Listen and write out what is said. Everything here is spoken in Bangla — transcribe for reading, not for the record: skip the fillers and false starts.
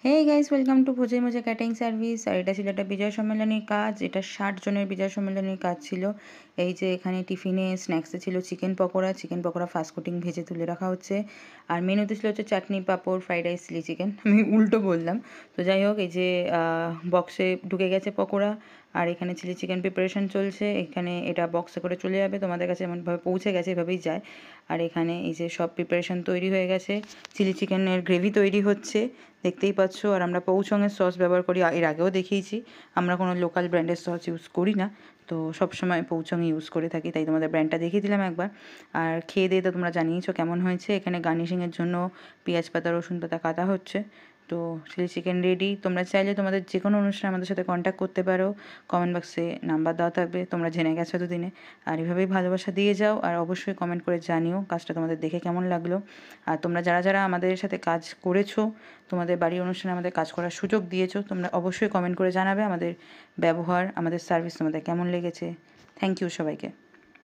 Hey guys, welcome to Bhoje Moje catering service. আর এটা ছিল একটা বিজয় সম্মেলনীর কাজ। এটা 60 জনের বিজয় সম্মেলনীর কাজ ছিল। এই যে এখানে টিফিনে স্ন্যাক্সে ছিল চিকেন পকোড়া ফাস্ট কুটিং ভেজে তুলে রাখা হচ্ছে। আর মেনুতে ছিল হচ্ছে চাটনি, পাঁপড়, ফ্রাইড রাইস, চিলি চিকেন। আমি উল্টো বললাম। তো যাই হোক, এই যে বক্সে ঢুকে গেছে পকোড়া, আর এখানে চিলি চিকেন প্রিপারেশন চলছে। এখানে এটা বক্সে করে চলে যাবে তোমাদের কাছে, এমনভাবে পৌঁছে গেছে, এভাবেই যায়। আর এখানে এই যে সব প্রিপারেশন তৈরি হয়ে গেছে, চিলি চিকেনের গ্রেভি তৈরি হচ্ছে, দেখতেই পাচ্ছ। আর আমরা পৌচঙের সস ব্যবহার করি, এর আগেও দেখিয়েছি। আমরা কোনো লোকাল ব্র্যান্ডের সস ইউজ করি না, তো সবসময় পৌচং ইউজ করে থাকি, তাই তোমাদের ব্র্যান্ডটা দেখিয়ে দিলাম একবার। আর খেয়ে দিয়ে তো তোমরা জানিয়েছো কেমন হয়েছে। এখানে গার্নিশিংয়ের জন্য পেঁয়াজ পাতা, রসুন পাতা কাটা হচ্ছে। তো চিলি চিকেন রেডি। তোমরা চাইলে তোমাদের যে কোনো অনুষ্ঠানে আমাদের সাথে কন্ট্যাক্ট করতে পারো। কমেন্ট বক্সে নাম্বার দেওয়া থাকবে, তোমরা জেনে গেছো এতদিনে। আর এভাবেই ভালোবাসা দিয়ে যাও, আর অবশ্যই কমেন্ট করে জানিও কাজটা তোমাদের দেখে কেমন লাগলো। আর তোমরা যারা যারা আমাদের সাথে কাজ করেছো, তোমাদের বাড়ির অনুষ্ঠানে আমাদের কাজ করার সুযোগ দিয়েছো, তোমরা অবশ্যই কমেন্ট করে জানাবে আমাদের ব্যবহার, আমাদের সার্ভিস তোমাদের কেমন লেগেছে। থ্যাংক ইউ সবাইকে।